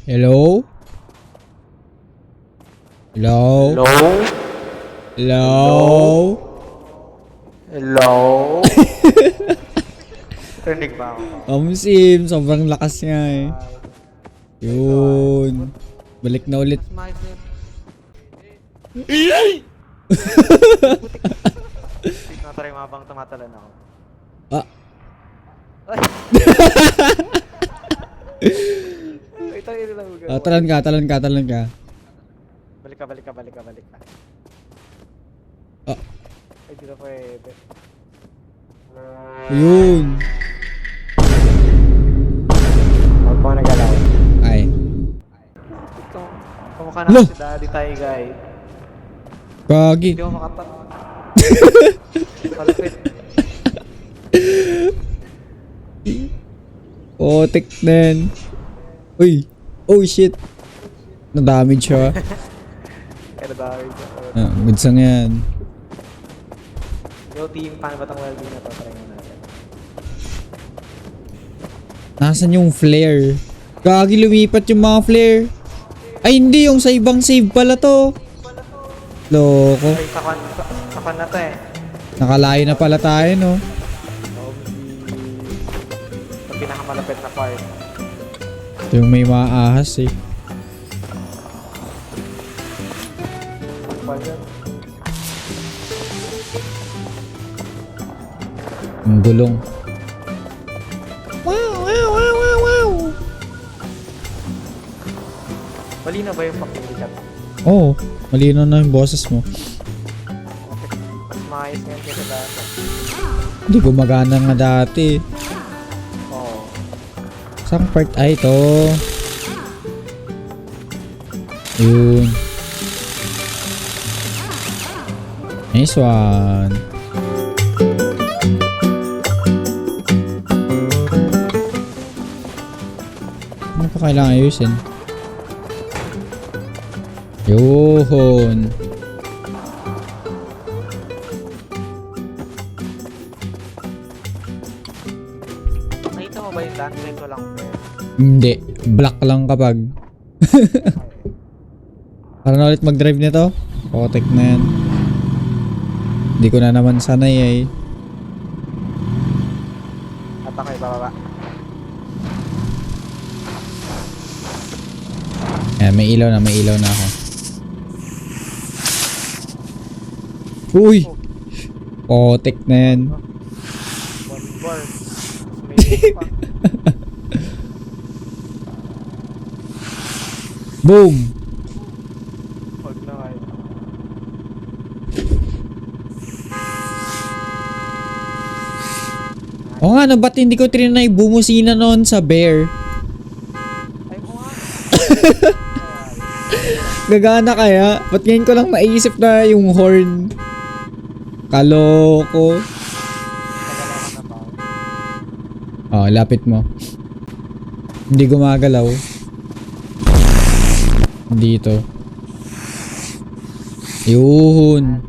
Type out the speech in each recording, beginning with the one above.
Hello? Hello? Hello? Hello? Hello? Rinig ba ako? Sim, sobrang lakas nga eh. Yun. Balik na ulit. Mas maayos na yun. Tignan natin yung mabang tumatalan ako. Ah. Ay! Ito yun lang. Talan ka. Balik ka. Ah. Ay, di na pwede. Yun. Huwag ko nagalaw. Ay. Ito. Kumukha na si Daddy Tay guy. Gagi. Hindi mo makatak. Kalapit. Otik din. Uy. Oh shit. Na-damage siya. Kaya dahil ko. Good song yan. Yo team, paano ba itong welding na to? Try mo natin. Nasaan yung flare? Gagi, lumipat yung mga flare. Ay hindi, yung sa ibang save pala to. Loko. Ay, sakan na to eh. Nakalayo na pala tayo no. Sa pinakamalapit na part. Ito yung may mga ahas eh. Pa dyan. Ang gulong. Wow. Mali na ba yung pag-indikat? Oo, malinaw na yung boses mo. Okay. Mas maayos ngayon kaysa dati. Hindi gumagana nga dati. Oo. Saan part? Ay, ito. Yun. Nice one. Ano pa kailangan ayusin? Yun. Nakita mo ba yung daan? Ganito lang fair. Hindi. Black lang kapag. Para na ulit mag-drive nito? Potek na yan. Hindi ko na naman sanay eh. At ako'y bababa. Ayan, may ilaw na ako. Uy! Potek na yan. One bar. May pa. Boom! Huwag na kayo. O nga, no, ba't hindi ko trinay bumusina noon sa bear? Ay mo nga. Gagana kaya? Ba't ngayon ko lang naisip na yung horn? Kaloko. Nagalaw ka na ba? Oh, lapit mo. Hindi gumagalaw. Dito. Yun.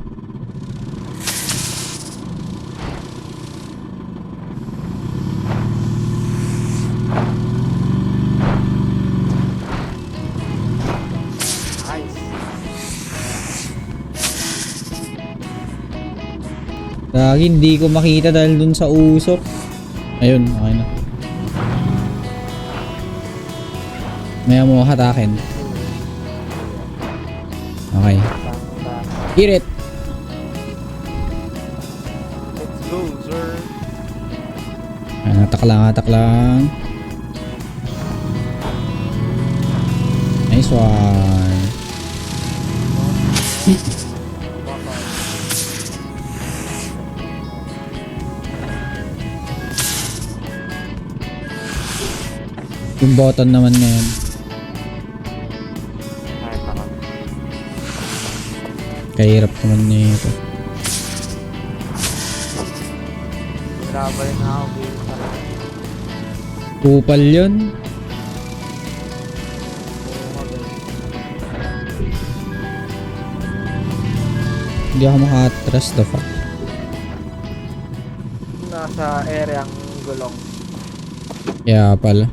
Nice. Lagi hindi ko makita dahil dun sa usok. Ayun, okay na. Maya mo hatakin. Okay. Banda. Hit it. Let's go, sir. Ayan, hatak lang. Nice one. Yung button naman ngayon. Ay, tama. Kahirap naman nito. Grabe rin ako, babe. Kupal yun. Hindi ako makatras the fuck. Nasa area ang gulong. Kaya pala.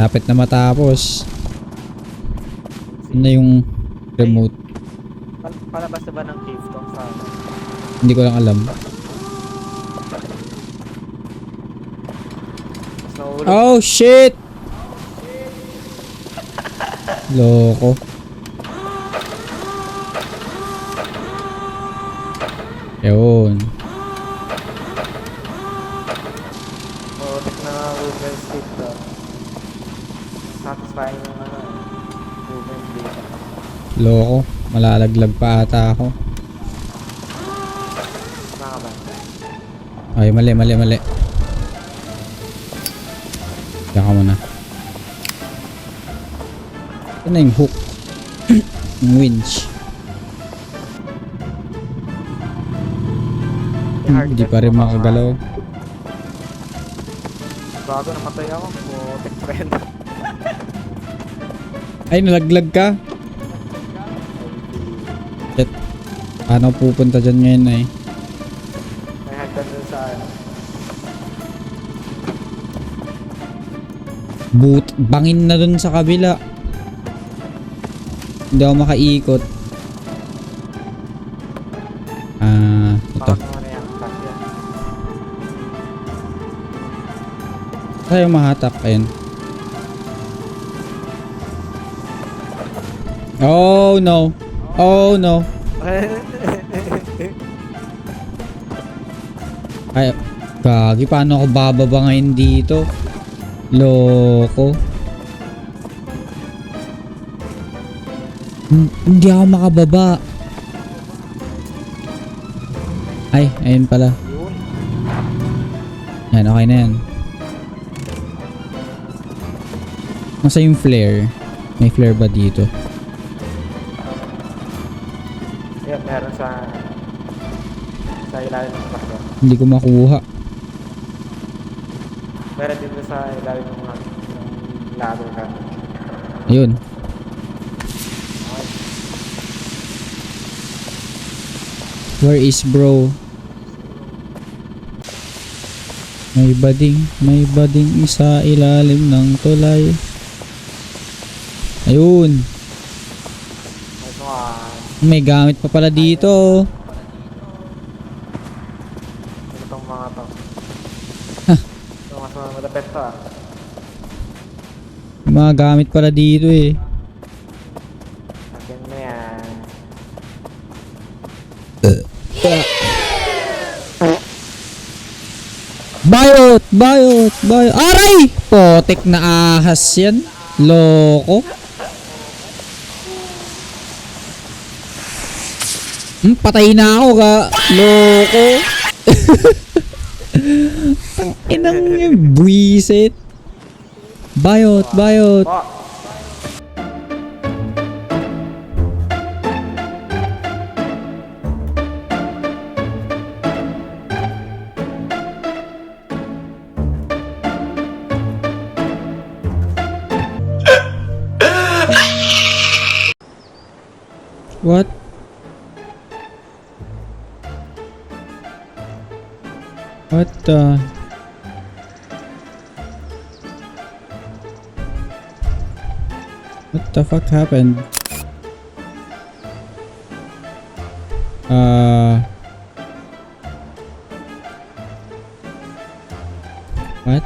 Lapit na matapos. Ano yung remote? Palabas na ba ng cave to sa ano? Hindi ko lang alam. Mas nahulog. Oh shit! Loko. Yun. Putik na nga Google Street to. Satisfying ng ano eh. Google data. Loko. Malalaglag pa ata ako. Nakakaban. Ay, mali. Diyan ka muna. Ito na yung hook. Yung winch. Hindi pa rin makagalaw. Bago namatay ako. Putik friend. Ay, nalaglag ka. Shit. Paano pupunta dyan ngayon eh? May hagdan dun sa ano. Bangin na dun sa kabila. Hindi ako makaikot. Ito. Parang naman yan. Kasya. Tayo mahatak. Ayun. Oh no. Oh no. Ay, gagi. Paano ako bababa ngayon dito? Loko. Hindi ako makababa. Ay, ayun pala. Yun. Yan, okay na yan. Nasa yung flare? May flare ba dito? Yan, meron sa ilalim ng kasya. Hindi ko makuha. Meron din doon sa ilalim ng ladder ka. Ayun. Okay. Where is bro? May bading isa ilalim ng tulay. Ayun. Nice one. May gamit pa pala dito. Ano tong mga to? Ito mas madapet to ah. May mga gamit pala dito eh. Akin na yan. Bayot. Aray! Potek na ahas yan. Loko. Patay na ako ka. Loko. Inang buwisit. Bayot. Oh! What? What the? What the fuck happened? What?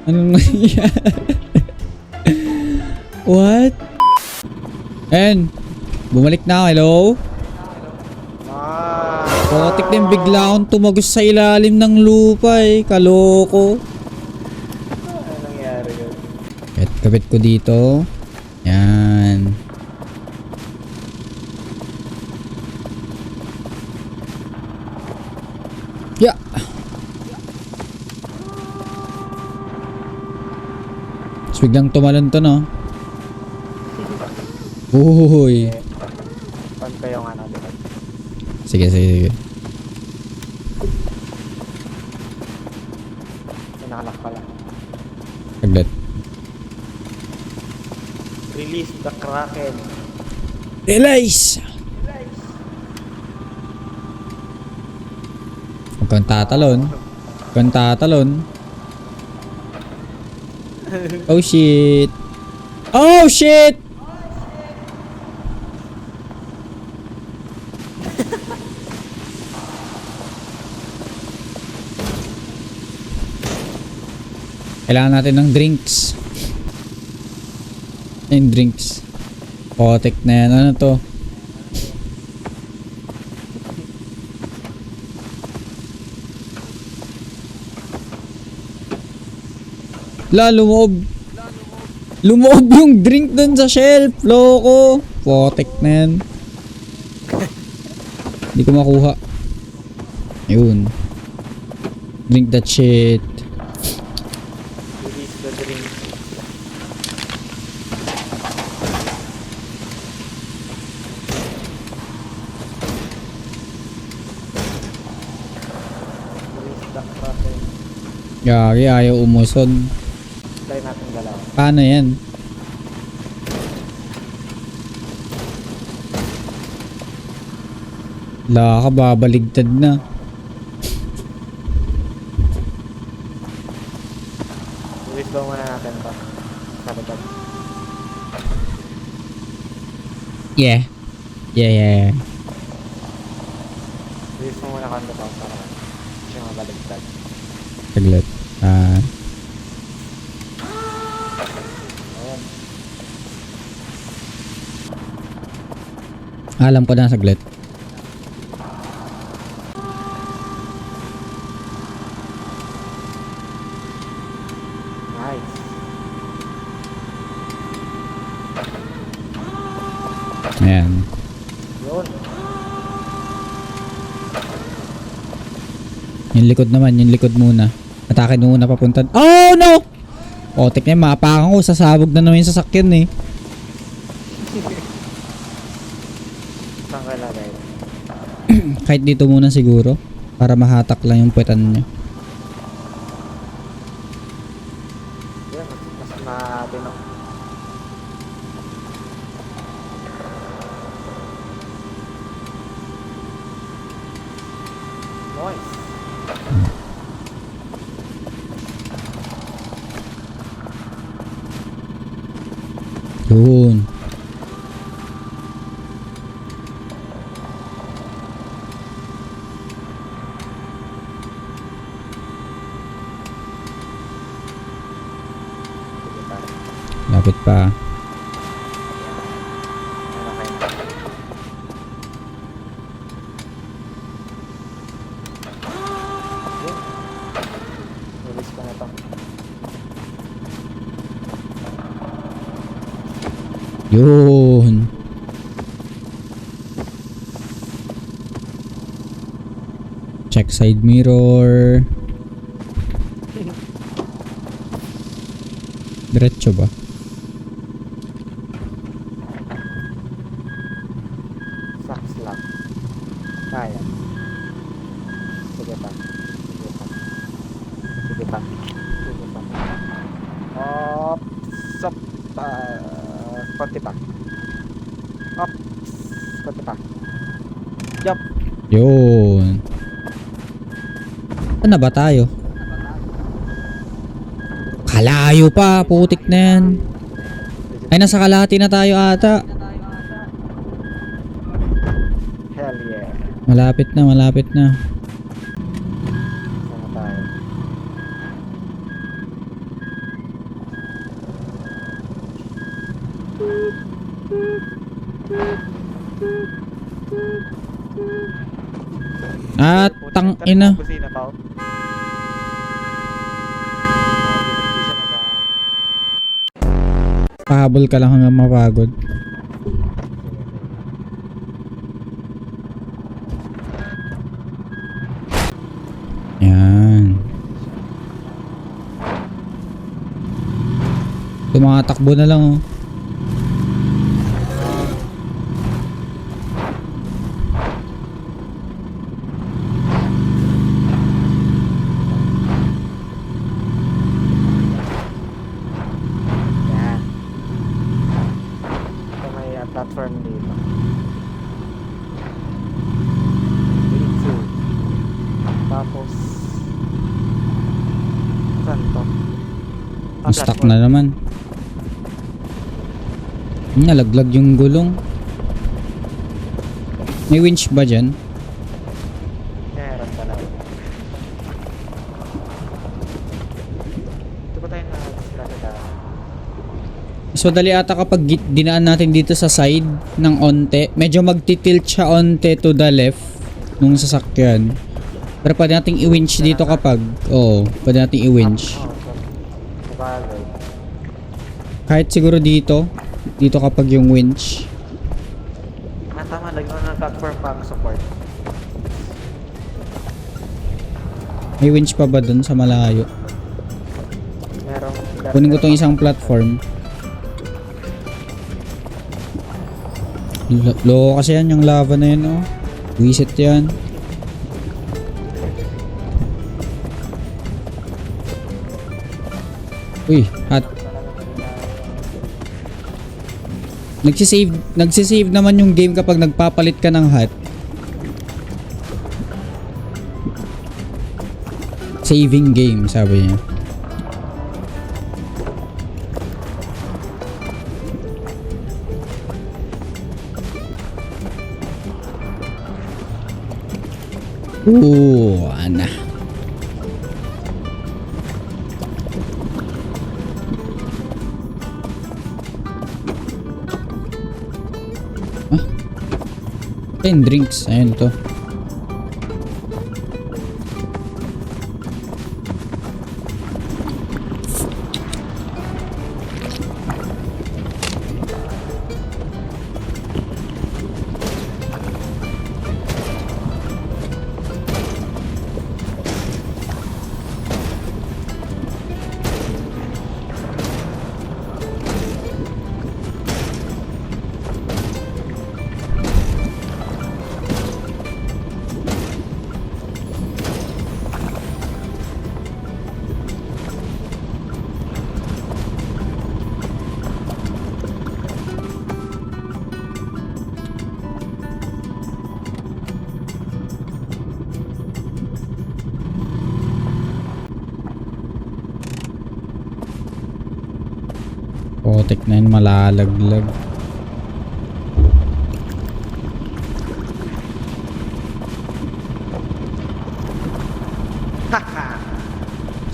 Anong nangyari? What? And bumalik na ako, hello? Potik din, bigla akong tumagos sa ilalim ng lupa eh. Kaloko. Ano nangyari yun? Kapit ko dito. Yan. Yeah. Tapos biglang tumalon to, no? Uy. Pan kayo nga natin. Sige. May nakalak pala. Saglit. Release the Kraken. Release! Huwag kang tatalon. Oh shit. Oh shit! Kailangan natin ng drinks. Ayun, drinks. Potek na yan. Ano to? Lumoob. Lumoob yung drink dun sa shelf. Loko. Potek na yan. Hindi ko makuha. Ayun. Drink that shit. Release the drink. Release the process. Gagi, ayaw umusod. Try natin galaw. Paano yan? Laka, babaligtad na. Release daw muna natin to. Sabagad. Yeah. Yeah. Release mo muna kanda to para siya mabaligtad. Saglit. Ayan. Alam ko na, saglit. Nice. Ayan. Yun. Yung likod naman, yung likod muna. Atake muna papunta. Oh no! Potek niya, mapakan ko. Sasabog na naman yung sasakyan eh. Saan ka lagay? Kahit dito muna siguro. Para mahatak lang yung puwetan niya. Yan. Mas matinok. Nice. Yun. Sige pa. Lapit pa. Ano kayo? Yun. Release ko na to. Yun. Check side mirror. Diretso ba? Sucks lang. Kaya. Sige pa. Sige pa. Sige pa. Sige pa. Up. Sup. Konti pa. Up. Konti pa. Yup. Yun. Saan na ba tayo? Kalayo pa. Putik na yan. Ay, nasa kalahati na tayo ata. Hell yeah. Malapit na, malapit na. Sana tayo. At tang ina. Kusina pa. Pahabol ka lang hanggang mapagod. Yan. Tumatakbo na lang oh. Yan. Ito may platform dito. Dito. Tapos saan to? Stuck na naman. Nalaglag yung gulong. May winch ba dyan? Meron pala. Ito ba tayo na sila sa So dali ata kapag dinaan natin dito sa side ng onte, medyo magtitilt siya onte to the left nung sasakyan. Pero pwede nating i-winch dito kapag, oo, pwede nating i-winch. sabagay. Kahit siguro dito kapag yung winch. Tama, lagi mo ng platform para support. May winch pa ba dun sa malayo? Merong Kunin ko tong isang platform. Loko kasi yan yung lava na yun, oh. Wisit yan. Uy, hot. Nagsisave naman yung game kapag nagpapalit ka ng hot. Saving game, sabi niya. Ooh, ana. Ah. 10 drinks. Ayun to. Potek na yun, malalaglag.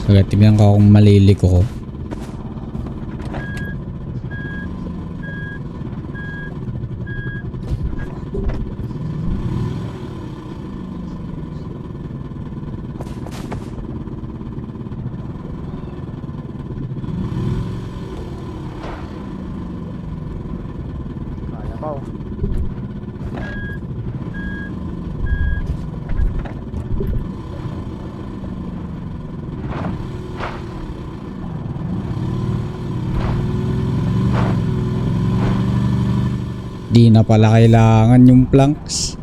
Sagat, tignan ko kung maliliko ko. Kaya pa, oh. Di na pala kailangan yung planks.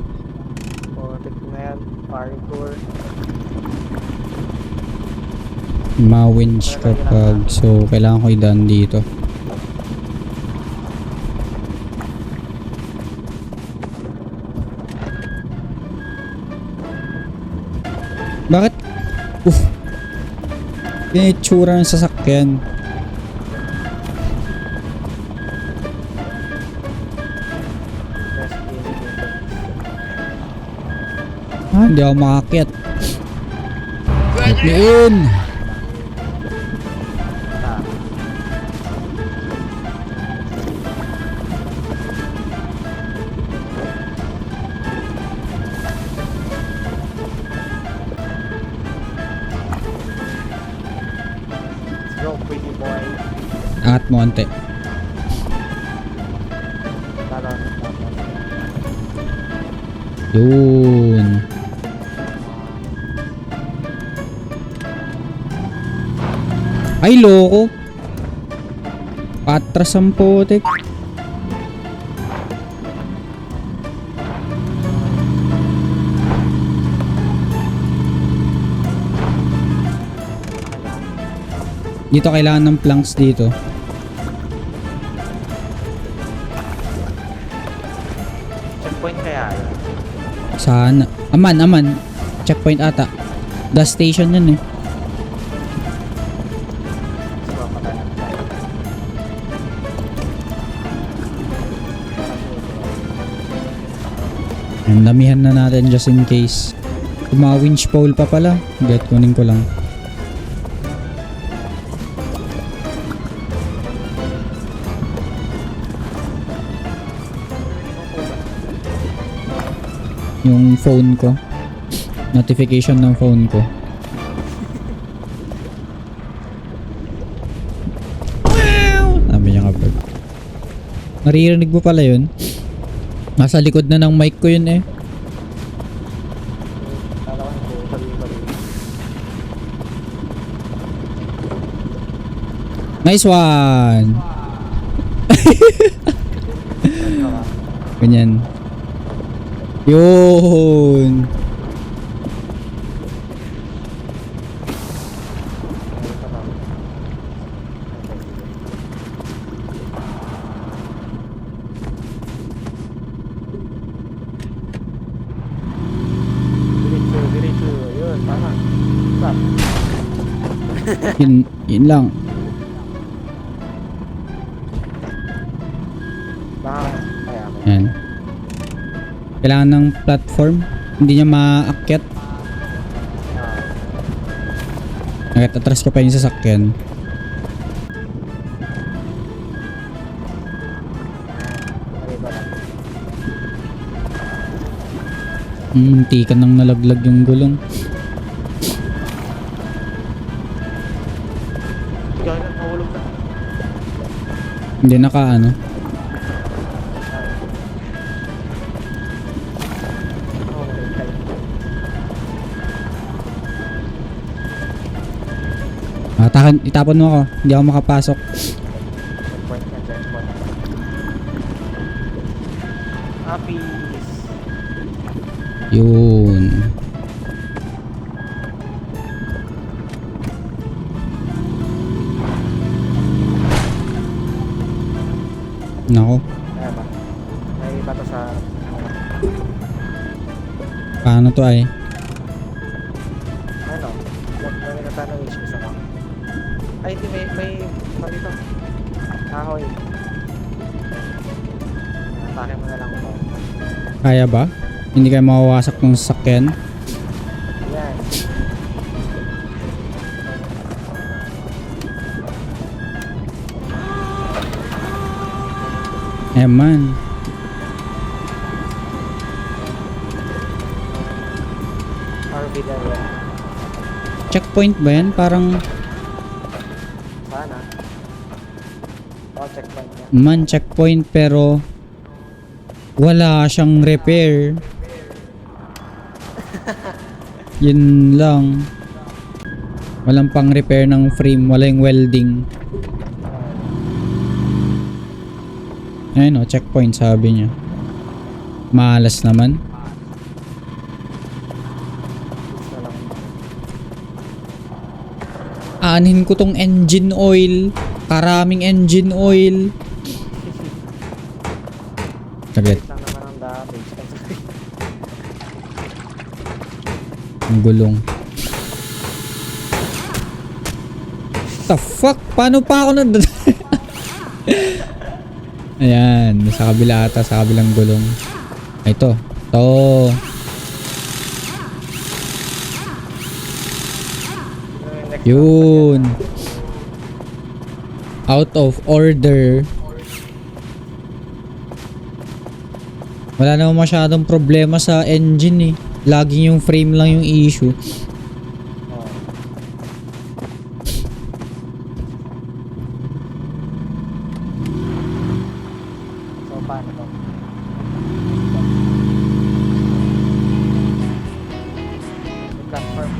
Potek na yan. Parkour. Ma-winch kapag, so kailangan ko i-done dito. Bakit? Yung itsura ng sasakyan. Best game. Hindi ako makakit. Let me in! Ah. Let's go, pretty boy. Angat mo ante. Lalo. Yun. Ay, loko. Patras ang potek. Dito kailangan ng planks dito. Checkpoint kaya yun. Sana. Aman. Checkpoint ata. The station yan eh. Siguro patay na. Ang damihan na natin just in case. Yung mga winch pole pa pala. Get, kunin ko lang. Yung phone ko. Notification ng phone ko. Sabi niya kapag. Naririnig mo pala yun? Nasa likod na ng mic ko yun eh. Kala ko hindi. Bali. Nice one! Ganyan. Yun! Diretso. Yun, tama. Stop. Yun lang. Baka kaya ako. Yan. Kailangan ng platform. Hindi niya maakyat. Atras ko pa yung sasakyan. Hindi ka nang nalaglag yung gulong. Ikaw na, mahulog na. Hindi naka ano. Itapon mo ako. Hindi ako makapasok. Checkpoint na, checkpoint. Peace. Yun. Nako. Kaya ba? May bata sa... Paano to ay? Ano? May natano wish miss ako. Ay, hindi. May... Ano dito? Ahoy. Atake mo na lang ito. Kaya ba? Hindi kayo mawawasak ng sasakyan? Yan. Man. RV na yan. Checkpoint ba yan? Parang Sana. Checkpoint niya. man checkpoint pero wala siyang repair. Yun lang. Walang pang repair ng frame. Walang welding. Ayun o, checkpoint sabi niya. Malas naman. Gusto lang. Aanhin ko tong engine oil. Karaming engine oil. Saglit. Lang naman ang damage. Ang gulong. The fuck? Paano pa ako Ayan, sa kabila ata, sa kabilang gulong. Ay, ito. Ito. Yun. Out of order. Wala naman masyadong problema sa engine eh. Laging yung frame lang yung issue. So, paano to? Yung platform.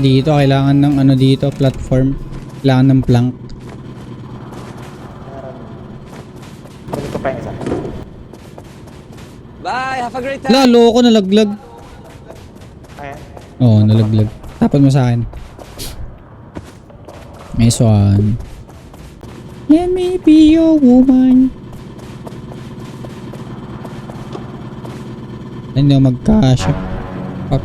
Dito kailangan ng ano dito, platform. Kailangan ng plank. Meron. Kunin ko pa yung isa. Bye, have a great time. Lalo ako nalaglag. Ayan. Oo, nalaglag. Tapan mo sa akin. Nice one. Let me be your woman. Hindi ako magkasya. Fuck.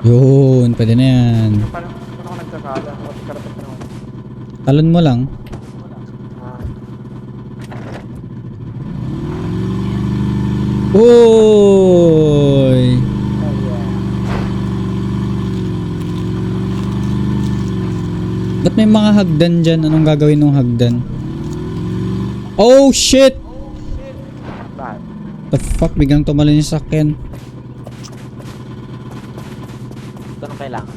Yun, pwede na yan. Paano ako nagkakala? Karapit na ako. Talon mo lang. Ah, Uy! oh yeah. Ba't may mga hagdan dyan? Anong gagawin ng hagdan? Oh shit! Bakit? The fuck? Biglang tumalon yung sakyan. Ito ang kailangan.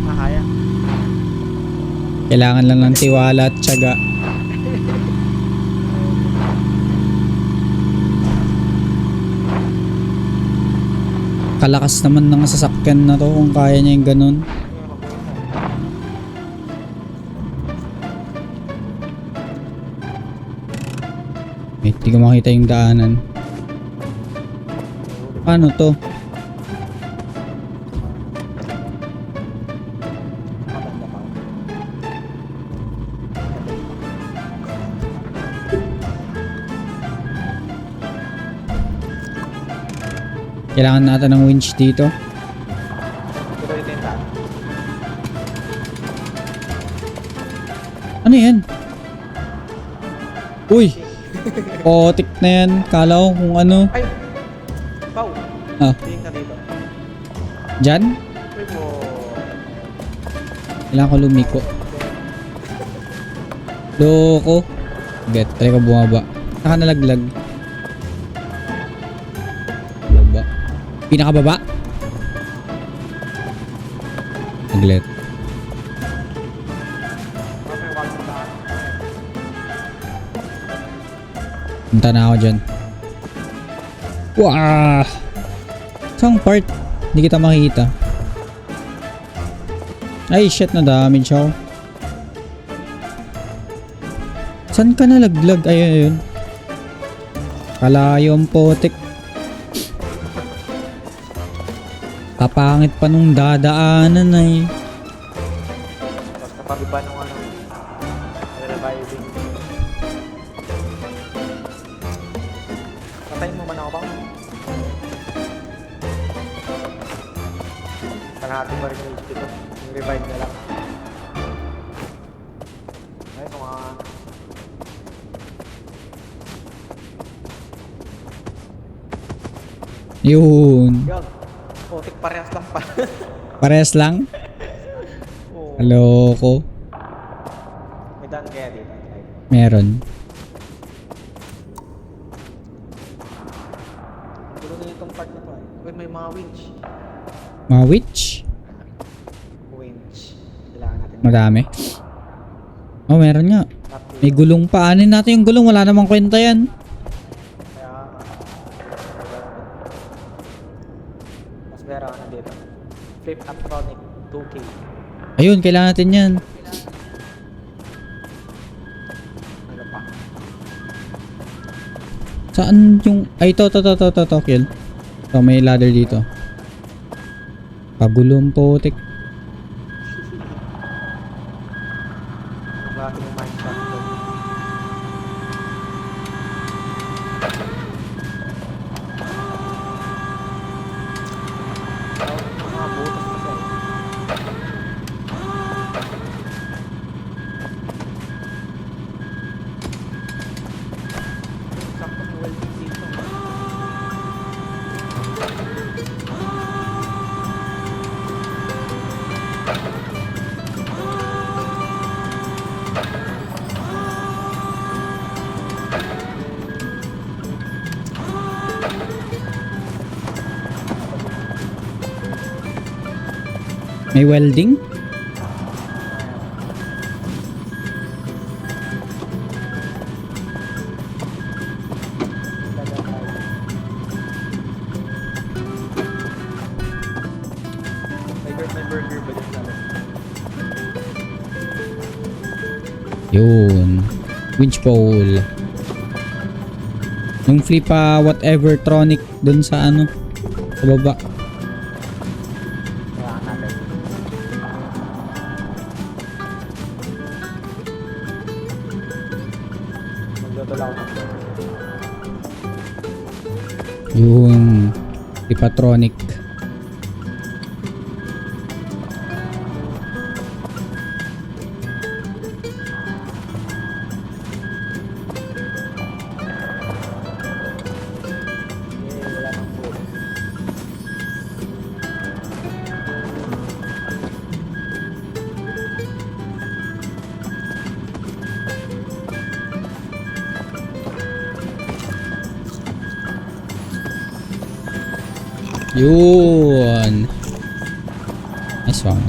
Kaya. Kailangan lang ng tiwala at tiyaga. Kalakas naman ng sasakyan na to kung kaya niya yung ganun. Eh, di ko makita yung daanan. Paano to? Maganda pa. Kailangan natin ng winch dito. Ito rin yung daan. Ano yan? Uy! Potik na yan. Kala ko kung ano. Ay! Pau! Ah, Tingin ka dito. dyan? Uy po. Kailangan ko lumiko. Loko. Bet, try ko bumaba. Saka nalaglag. Baba. Pinakababa? Naglet. Okay, wag sa daan. Punta na ako dyan. Wah! Saan part? Hindi kita makikita. Ay shit, na damage ako. Saan ka nalaglag? Ayun, ayun. Kalayo ang potik. Kapangit pa nung dadaanan ay. Tapos kapabi pa nung ano. Reviving. Patayin mo man ako bang? Kalahati pa rin yung dito. Yung revive na lang. Ay, ito mga... Yun. Yun. Putik parehas lang pa. Parehas lang? Oo. Haloko. May daan kaya dito. Meron. Gulo na itong part na to eh. Uy, may mga winch. Mga witch? Winch. Kailangan natin. Madami. Oh, meron nga. May gulong pa. Anin natin yung gulong. Wala namang kwenta yan. Kaya... Mas meron na dito. Flip Atronic 2K. Ayun, kailangan natin yan. Ano pa? Saan yung... Ay, to, kill. So, may ladder dito. Pagulong potik. Ang bakit yung Minecraft ko? Mga butas kasi. Sakto ng welding dito. May welding? May burger ba dito namin? Yun. Winch pole. Yung flipa whatever tronic dun sa ano. Sa baba. Kailangan natin. Magluto lang ako. Yung flipatronic. Wala nang food. Yun. Nice one.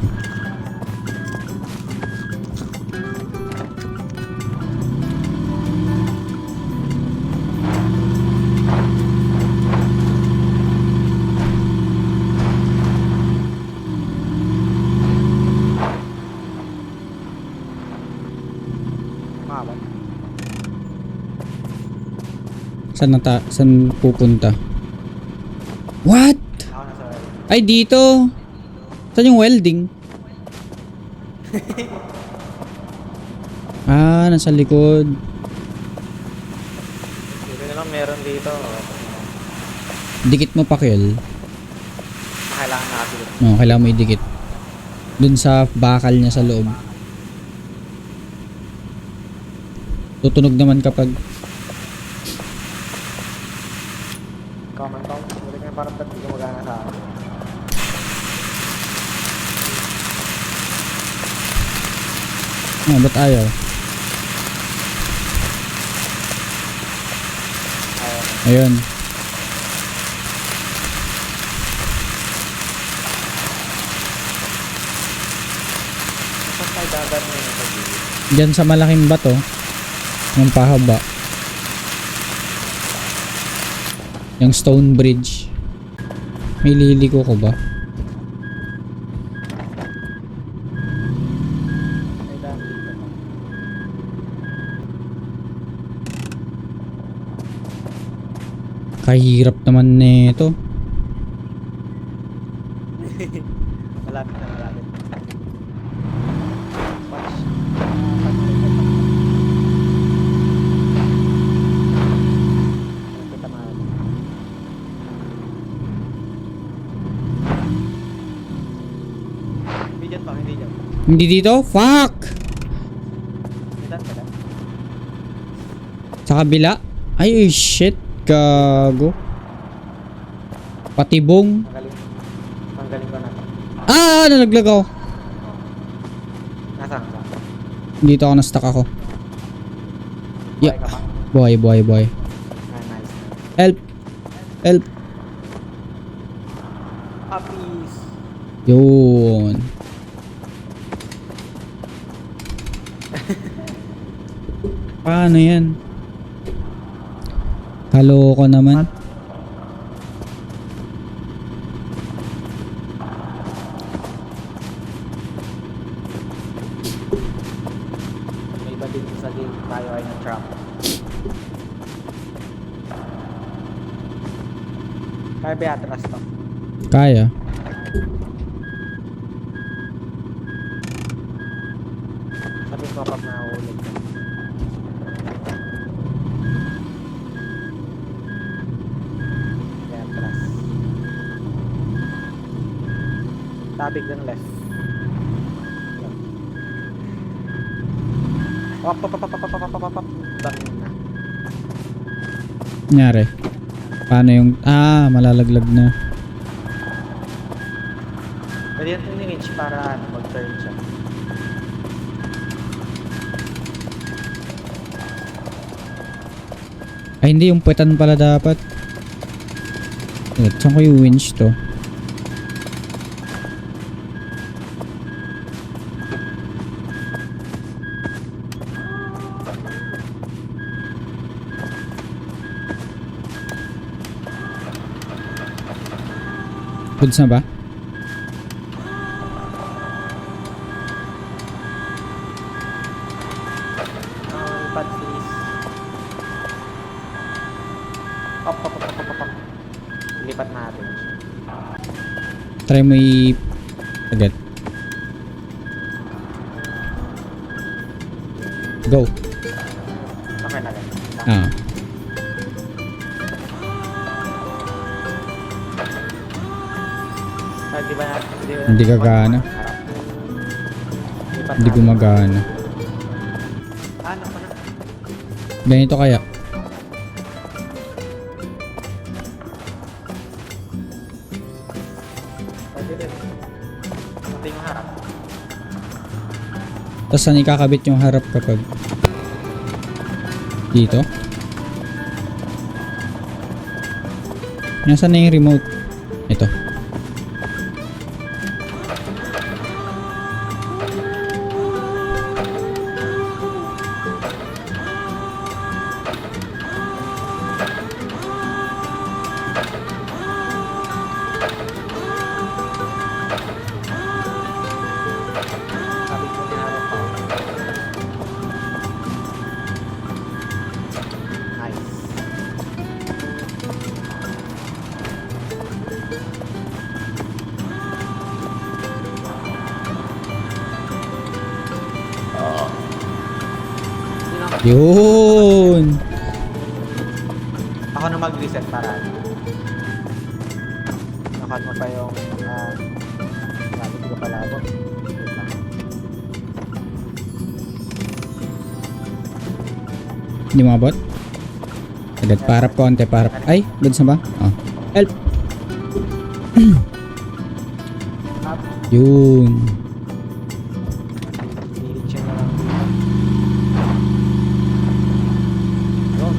Mabot. Saan pupunta? What? Ako na sa well. Ay, dito. Saan yung welding? Ah, nasa likod. Hindi na lang meron dito. Dikit mo pa, Kel. Kailangan natin. No, kailangan mo idikit. Dun sa bakal niya sa loob. Tutunog naman kapag... Comment. Hindi ka parang ba't di gumagana sa akin. Ah, ba't ayaw? Ayun. Ayun. Saan tayo dadan mo yung pag-ibig? Diyan sa malaking bato. Yung pahaba. Yung stone bridge. May liliko ko ba? Ay, daan dito. Kahirap naman nito. Malapit na. Watch. Kita na. Hindi dyan pa, hindi dyan. Hindi dito? Fuck! Dyan ka lang. Sa kabila? Ay, shit. Gago. Patibong. Tanggalin ko na to. Ah! Nalaglag ako. Nasaan ka? Dito ako na-stuck ako. Buhay Yeah. ka pa? Boy. Ah, nice. Help. Help. Puppies! Yun. Paano yan? Kaloko naman. May iba din sa game tayo ay na-trap. Kaya ba atras to? Kaya. Sabi ko pag nahulog ka. Kaya atras. Tabig ng left. Op. Bangin na. Nangyari. Paano yung... Ah, malalaglag na. Pwede yan ni-winch para mag-turn siya. Ay, hindi. Yung puwetan pala dapat. Wait, saan ko yung winch to? Goods na ba? Pad please. Try mo agad. Go. Okay na lang. Ah. Di ba na? Hindi gagana. Hindi gumagana. Ano pa na? Ganito kaya. Pwede din. Pati yung harap. Tapos saan ikakabit yung harap kapag dito? Nasaan na yung remote? Ito. Sabi ko din harap pa. Nice. Yun ang- Yun! Ako na mag-reset para nakat mo pa yung sabi ko pala abot. Wait lang. Hindi mo abot? Agad, parap konti, parap. Ay, goods na ba? Oh. Help! Up. Yun. Pilit siya na lang dito. Yun.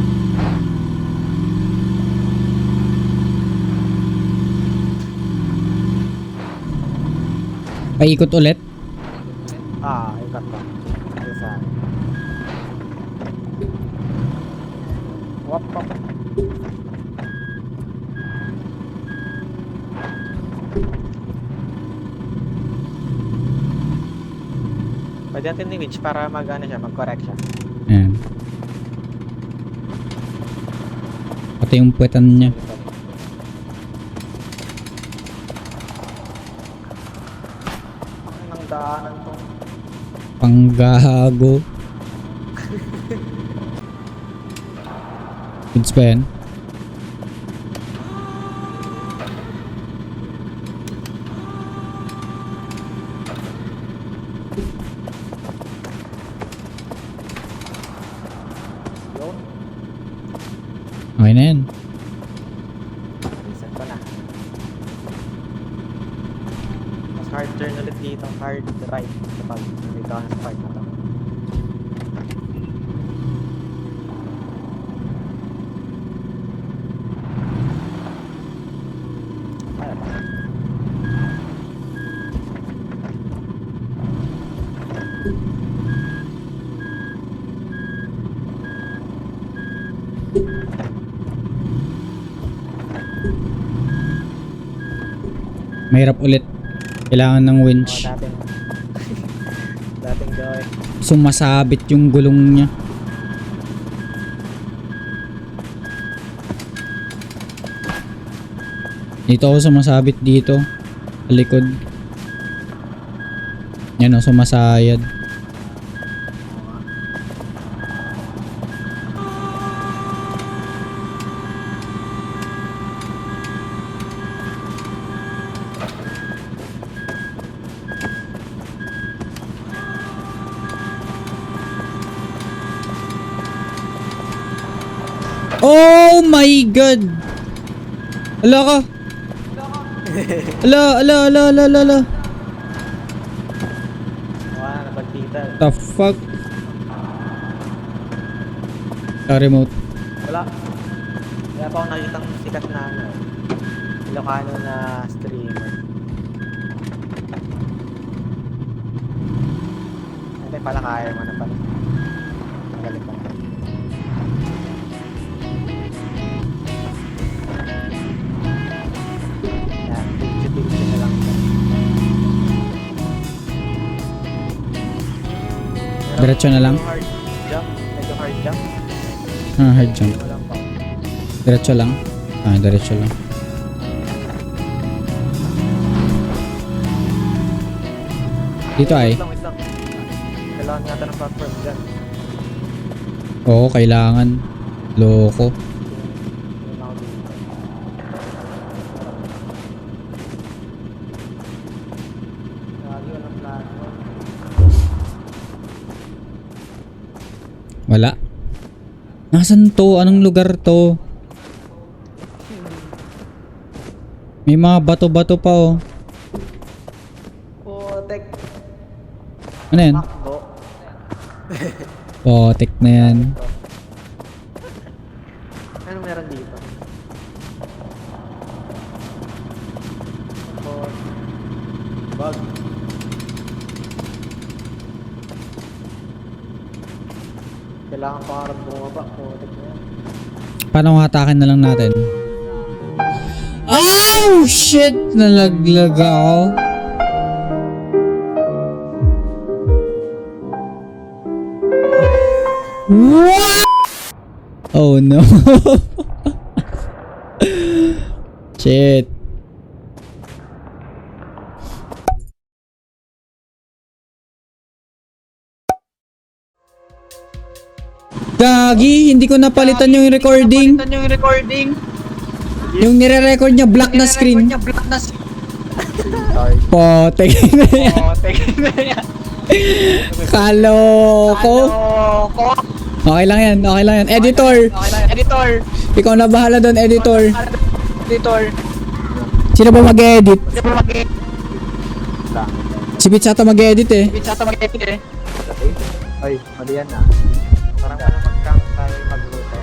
Paikot ulit. Ikat pa. Ito sa akin. Wap, wap. Pwede natin ni-winch para mag-correct siya. Ayan. Pati yung puwetan niya. Ang daanan to. Panggago. Goods pa yan? Yun. Okay na yan. Reset ko na. Mas hard turn ulit dito. Hard right. Kapag nandito ka sa part na to. Ano ba? Mahirap ulit. Kailangan ng winch. Dating dating gawin. Sumasabit yung gulong niya. Dito ako sumasabit dito. Sa likod. Yan o, sumasayad. Oh my god! Ala ka! Ala. Wala na pagtita. The fuck? Remote. Wala. Wala pa akong nakitang sikat na Ilocano na streamer. Hindi pala kaya mo na pala. Ang galing pa. Yan, picture na lang siya. Diretso na lang? Hard jump. Medyo hard jump. Hard jump. Ano lang pa. Diretso lang? Diretso lang. Dito ay. Wait lang. Kailangan yata ng platform dyan. Oo, kailangan. Loko. Yun ako dito. Lagi walang platform. Wala. Nasaan to? Anong lugar to? May mga bato-bato pa oh. Putek. Ano yan? Makbo. Potek na yan. Anong meron dito? Tapos, bug. Kailangan pa harap bumaba. Putek na yan. Paano hatakin na lang natin? Oh shit! Nalaglag ako. What? Oh no. Shit. Gagi, hindi ko napalitan yung recording. Yung nire-record niya black na screen. Sorry. Potek na yan. Kaloko. Okay lang yan, okay lang yan. Editor, ikaw na bahala doon, editor. Sino ba mag-edit? Si Bitsato mag-edit eh. Ay, mali yan ah. Parang ano mag-crank tayo magluto.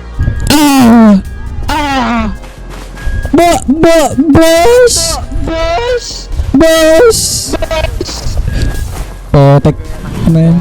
Boss! Boss! Potek na yan.